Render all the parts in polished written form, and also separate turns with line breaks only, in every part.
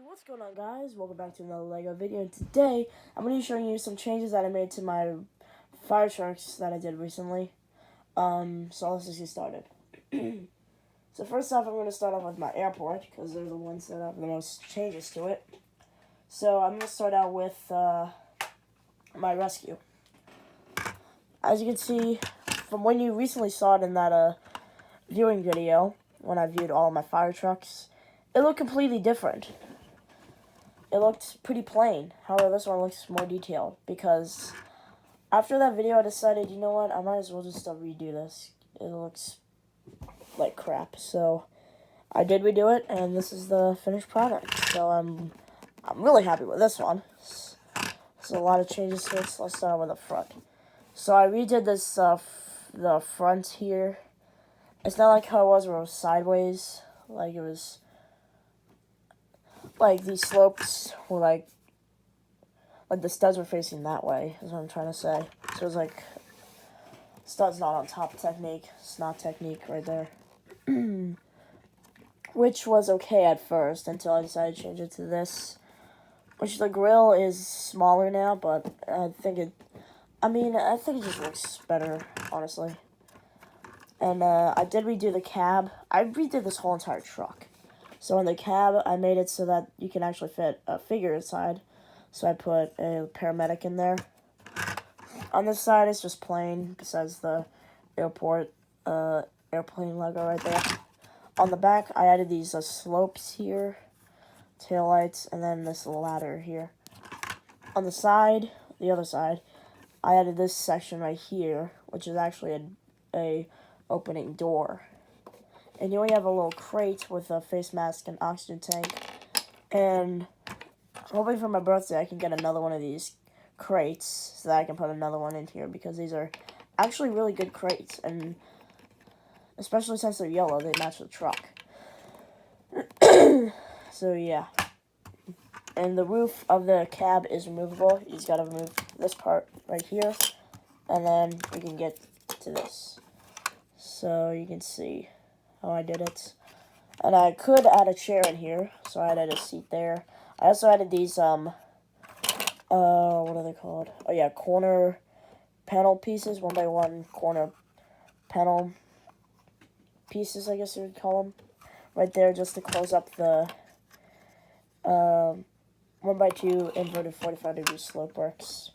What's going on, guys? Welcome back to another LEGO video. And today, I'm going to be showing you some changes that I made to my fire trucks that I did recently. So let's just get started. So first off, I'm going to start off with my airport, because they're the ones that have the most changes to it. So I'm going to start out with my rescue. As you can see, from when you recently saw it in that viewing video, when I viewed all of my fire trucks, it looked completely different. It looked pretty plain. However, this one looks more detailed because after that video, I decided, you know what, I might as well just redo this. It looks like crap. So I did redo it, and this is the finished product. So I'm really happy with this one. There's a lot of changes to it. So let's start with the front. So I redid this the front here. It's not like how it was where it was sideways. Like it was. Like, these slopes were, like the studs were facing that way, is what I'm trying to say. So it was, like, studs not on top technique. It's not technique right there. Which was okay at first, until I decided to change it to this. Which, the grill is smaller now, but I think it just looks better, honestly. And, I did redo the cab. I redid this whole entire truck. So in the cab, I made it so that you can actually fit a figure inside. So I put a paramedic in there. On this side, it's just plain, besides the airport airplane logo right there. On the back, I added these slopes here, taillights, and then this ladder here. On the side, the other side, I added this section right here, which is actually a opening door. And you only have a little crate with a face mask and oxygen tank. And hoping for my birthday I can get another one of these crates so that I can put another one in here, because these are actually really good crates. And especially since they're yellow, they match the truck. So yeah. And the roof of the cab is removable. You just gotta remove this part right here. And then we can get to this. So you can see how I did it. And I could add a chair in here, so I added a seat there. I also added these, what are they called? Oh yeah, corner panel pieces, 1x1 corner panel pieces, I guess you would call them. Right there, just to close up the, 1x2 inverted 45-degree slope works.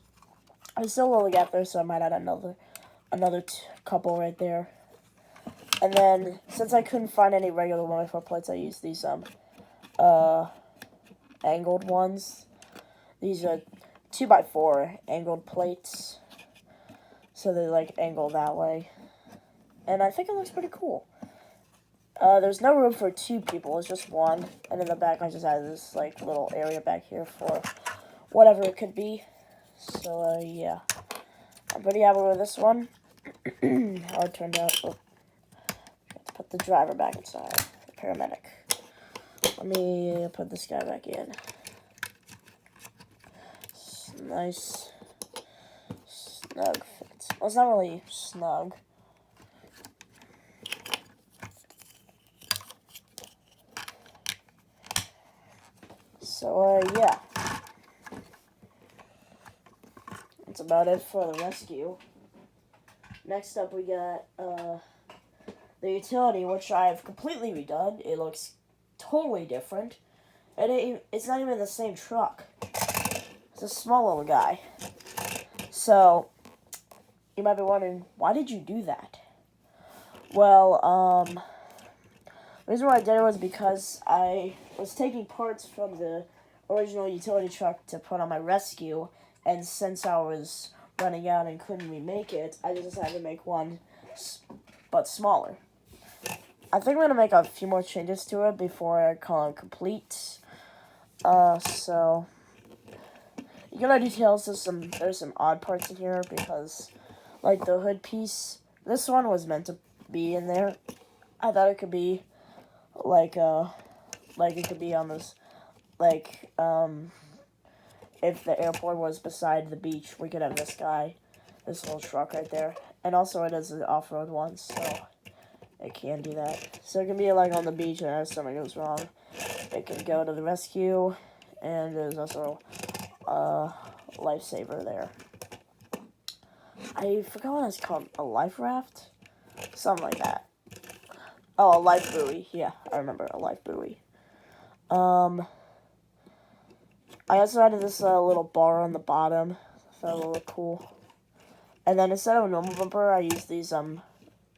There's still a little gap there, so I might add another couple right there. And then, since I couldn't find any regular 1x4 plates, I used these, angled ones. These are 2x4 angled plates. So they, like, angle that way. And I think it looks pretty cool. There's no room for 2 people, it's just 1. And in the back, I just added this, like, little area back here for whatever it could be. So, yeah. I'm pretty happy with this one. How it turned out. Oh. Put the driver back inside, the paramedic. Let me put this guy back in. Nice, snug fit. Well, it's not really snug. So, yeah. That's about it for the rescue. Next up, we got, the utility, which I've completely redone. It looks totally different. And it's not even the same truck. It's a small little guy. So, you might be wondering, why did you do that? Well, the reason why I did it was because I was taking parts from the original utility truck to put on my rescue. And since I was running out and couldn't remake it, I just decided to make one, but smaller. I think I'm going to make a few more changes to it before I call it complete. So, you get our details. There's some odd parts in here because, like the hood piece, this one was meant to be in there. I thought it could be, like it could be on this, like, if the airport was beside the beach, we could have this little truck right there. And also it is an off-road one, so it can do that. So it can be like on the beach and if something goes wrong, it can go to the rescue, and there's also a lifesaver there. I forgot what it's called. A life raft? Something like that. Oh, a life buoy. Yeah, I remember. A life buoy. I also added this little bar on the bottom. So that will look cool. And then instead of a normal bumper, I used these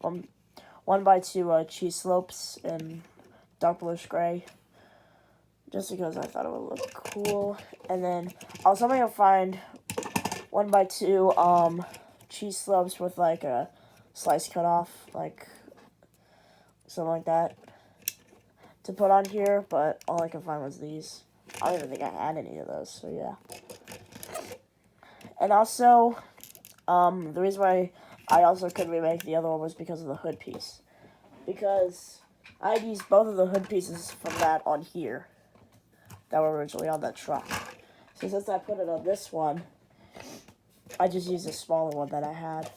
1x2 cheese slopes in dark bluish gray. Just because I thought it would look cool. And then I was hoping to find 1x2 cheese slopes with like a slice cut off, like something like that, to put on here, but all I could find was these. I don't even think I had any of those, so yeah. And also, the reason why I also couldn't remake the other one was because of the hood piece. Because I had used both of the hood pieces from that on here that were originally on that truck. So since I put it on this one, I just used a smaller one that I had.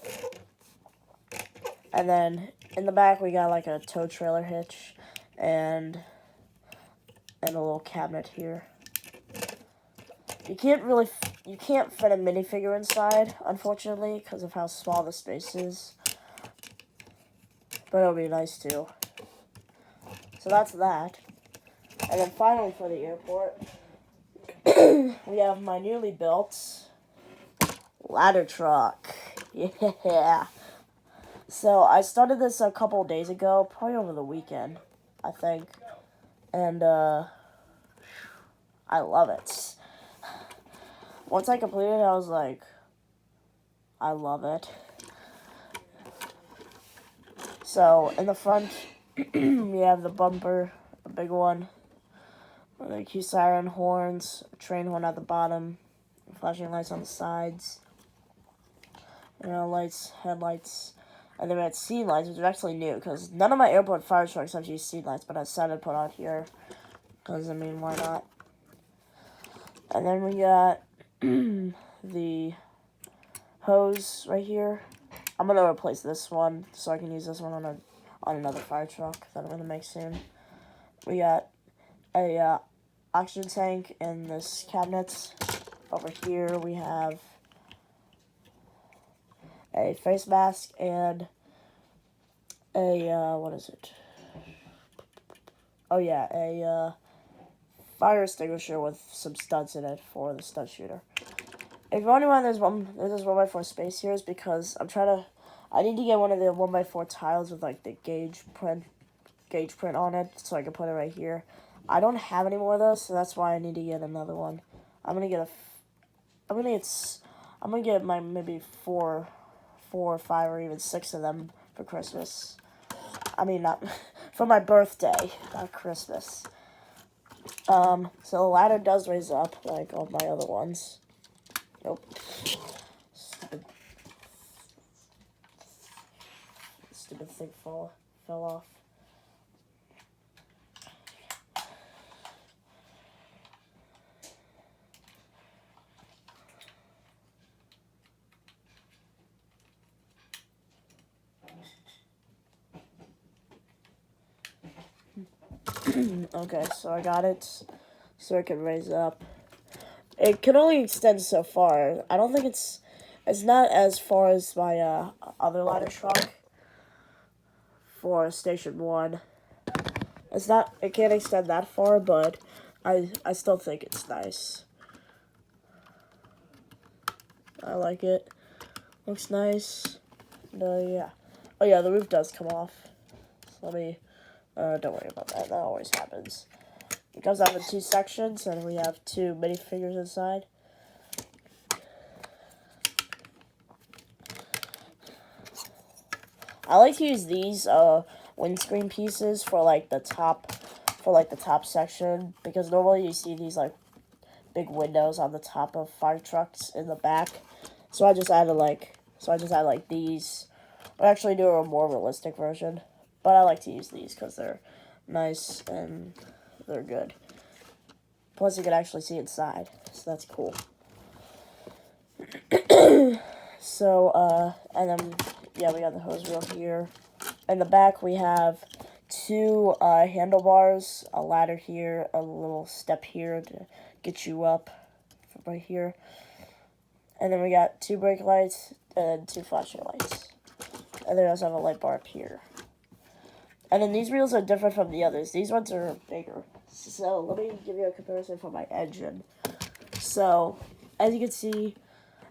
And then in the back we got like a tow trailer hitch and a little cabinet here. You can't fit a minifigure inside, unfortunately, because of how small the space is. But it'll be nice too. So that's that. And then finally for the airport, we have my newly built ladder truck. Yeah. So I started this a couple days ago, probably over the weekend, I think. And I love it. Once I completed it, I was like, I love it. So in the front, we have the bumper, a big one, the key siren, horns, a train horn at the bottom, flashing lights on the sides, lights, headlights, and then we had scene lights, which are actually new, because none of my airport fire trucks have used scene lights, but I decided to put on here, because, I mean, why not? And then we got the hose right here. I'm going to replace this one, so I can use this one on another fire truck that I'm going to make soon. We got a oxygen tank in this cabinet. Over here we have a face mask and a, what is it? Oh yeah, a fire extinguisher with some studs in it for the stud shooter. If you're wondering why there's this 1x4 space here, is because I need to get one of the 1x4 tiles with like the gauge print on it, so I can put it right here. I don't have any more of those, so that's why I need to get another one. I'm gonna get my maybe four or five or even 6 of them for Christmas. I mean, not for my birthday, not Christmas. So the ladder does raise up like all my other ones. Nope. Stupid thing fell off. Okay, so I got it so it can raise up. It can only extend so far. I don't think it's not as far as my other ladder truck for Station 1. It can't extend that far, but I still think it's nice. I like it. Looks nice. Yeah. Oh yeah, the roof does come off. So let me, don't worry about that. That always happens. It comes out in 2 sections, and we have 2 minifigures inside. I like to use these windscreen pieces for like the top section, because normally you see these like big windows on the top of fire trucks in the back. So I just added like these. I actually do a more realistic version, but I like to use these because they're nice and they're good. Plus you can actually see inside, so that's cool. So and then yeah, we got the hose reel here. In the back we have 2 handlebars, a ladder here, a little step here to get you up from right here. And then we got 2 brake lights and 2 flashing lights. And then we also have a light bar up here. And then these wheels are different from the others. These ones are bigger. So let me give you a comparison for my engine. So, as you can see,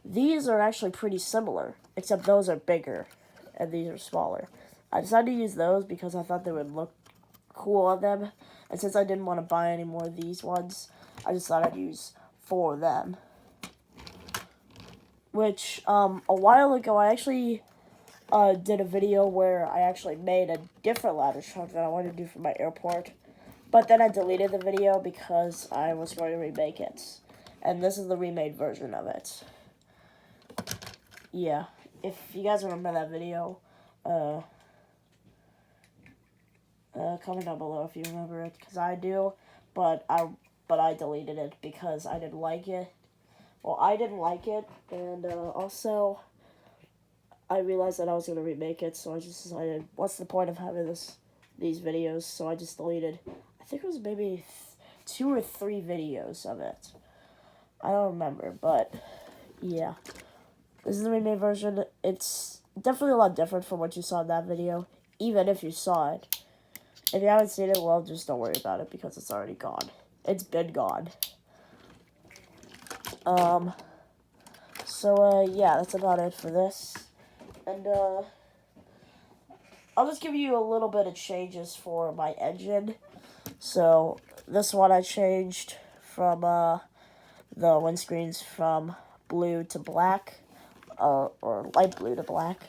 these are actually pretty similar, except those are bigger and these are smaller. I decided to use those because I thought they would look cool on them. And since I didn't want to buy any more of these ones, I just thought I'd use 4 of them. Which, a while ago, I actually did a video where I actually made a different ladder truck that I wanted to do for my airport. But then I deleted the video because I was going to remake it. And this is the remade version of it. Yeah, if you guys remember that video, comment down below if you remember it, because I do, but I deleted it because I didn't like it. Well, I didn't like it, and also I realized that I was going to remake it, so I just decided, what's the point of having these videos? So I just deleted, I think it was maybe 2 or 3 videos of it. I don't remember, but yeah. This is the remade version. It's definitely a lot different from what you saw in that video, even if you saw it. If you haven't seen it, well, just don't worry about it because it's already gone. It's been gone. Yeah, that's about it for this. And, I'll just give you a little bit of changes for my engine. So, this one I changed from, the windscreens from blue to black, or light blue to black.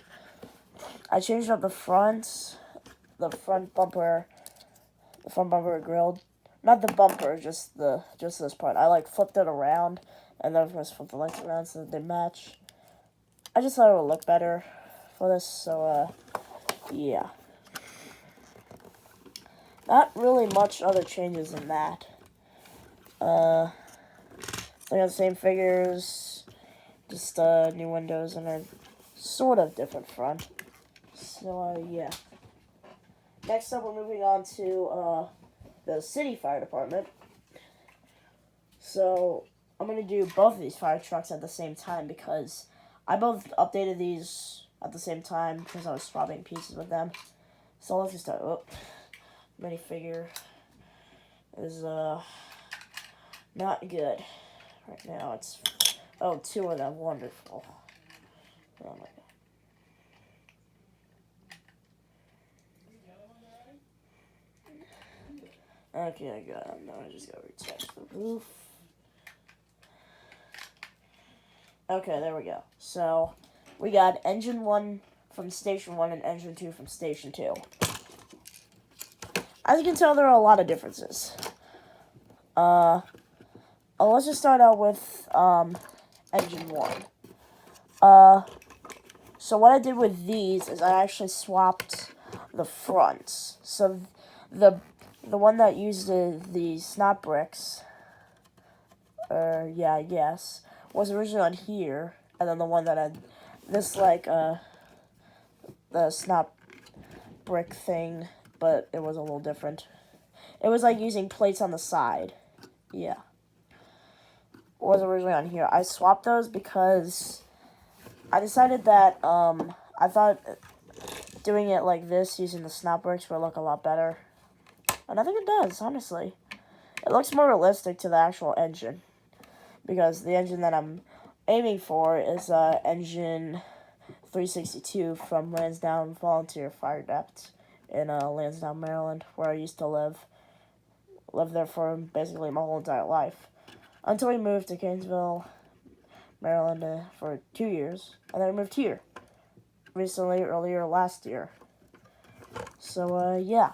I changed up the front bumper grilled. Not the bumper, just this part. I flipped it around, and then of course flipped the lights around so that they match. I just thought it would look better for this, so yeah. Not really much other changes than that. I got the same figures, just new windows and a sort of different front. So yeah. Next up, we're moving on to the city fire department. So I'm gonna do both of these fire trucks at the same time because I both updated these at the same time because I was swapping pieces with them. So let's just start. Oh, minifigure is not good right now. It's 2 of them. Wonderful. Oh my god. Okay, I got it. Now I just gotta retouch the roof. Okay, there we go. So, we got engine 1 from station 1 and engine 2 from station 2. As you can tell, there are a lot of differences. Let's just start out with, engine 1. So what I did with these is I actually swapped the fronts. So, the one that used the snap bricks, yeah, I guess, was originally on here, and then the one that had this, the snap brick thing, but it was a little different. It was like using plates on the side. Yeah. It was originally on here. I swapped those because I decided that, I thought doing it like this, using the snap bricks, would look a lot better. And I think it does, honestly. It looks more realistic to the actual engine. Because the engine that I'm aiming for is engine 362 from Lansdowne Volunteer Fire Depot in Lansdowne, Maryland, where I used to live. Lived there for basically my whole entire life. Until we moved to Gainesville, Maryland for 2 years. And then we moved here. Recently, earlier last year. So, yeah.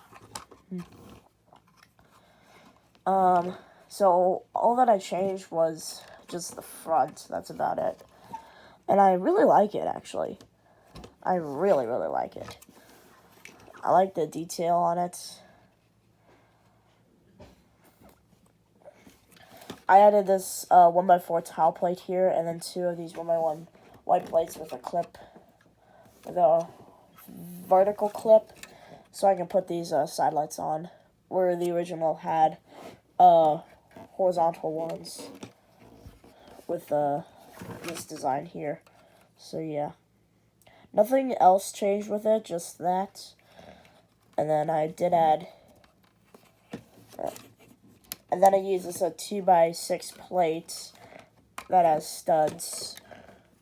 So all that I changed was just the front. That's about it. And I really like it, actually. I really, really like it. I like the detail on it. I added this 1x4 tile plate here, and then 2 of these 1x1 white plates with a clip, with a vertical clip. so I can put these side lights on, where the original had horizontal ones with this design here. So yeah, nothing else changed with it, just that. And then I did add, and then I used this 2x6 plate that has studs,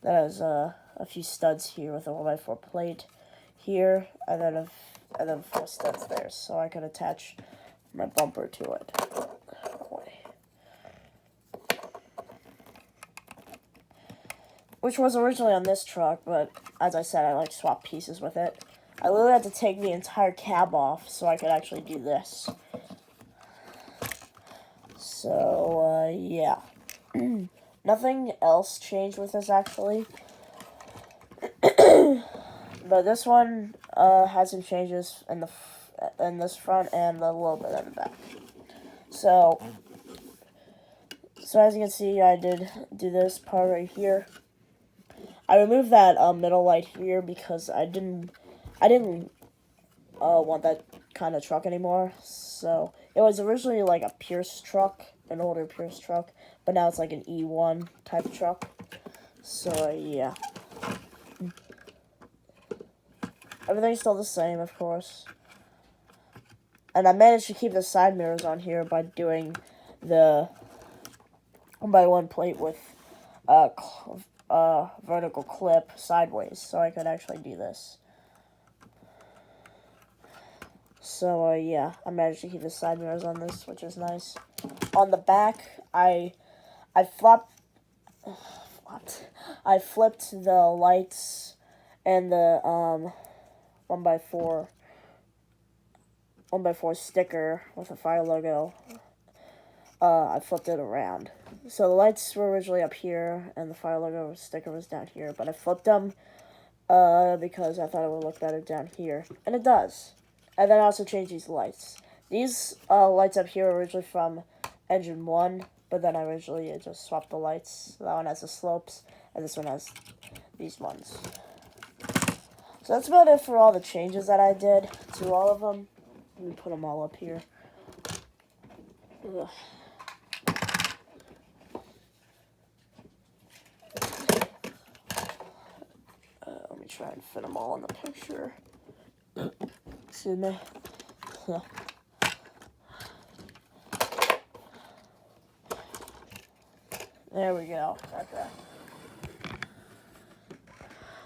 that has a few studs here with a 1x4 plate here, and then 4 studs there, so I could attach my bumper to it. Which was originally on this truck, but as I said, I like swap pieces with it. I literally had to take the entire cab off so I could actually do this. So, yeah. Nothing else changed with this, actually. But this one has some changes in this front and a little bit in the back. So as you can see, I did do this part right here. I removed that middle light here because I didn't want that kind of truck anymore. So it was originally like a Pierce truck, an older Pierce truck, but now it's like an E1 type truck. So yeah, everything's still the same, of course. And I managed to keep the side mirrors on here by doing the 1x1 plate with vertical clip sideways, so I could actually do this. So yeah, I managed to keep the side mirrors on this, which is nice. On the back, I flipped the lights and the 1x4 sticker with a fire logo. I flipped it around. So the lights were originally up here, and the fire logo sticker was down here. But I flipped them because I thought it would look better down here, and it does. And then I also changed these lights. These lights up here were originally from Engine 1, but then I originally just swapped the lights. That one has the slopes, and this one has these ones. So that's about it for all the changes that I did to all of them. Let me put them all up here. Ugh. Let me try and fit them all in the picture. Excuse me. There we go. Okay.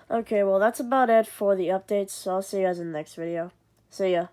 Okay, well, that's about it for the updates. So I'll see you guys in the next video. See ya.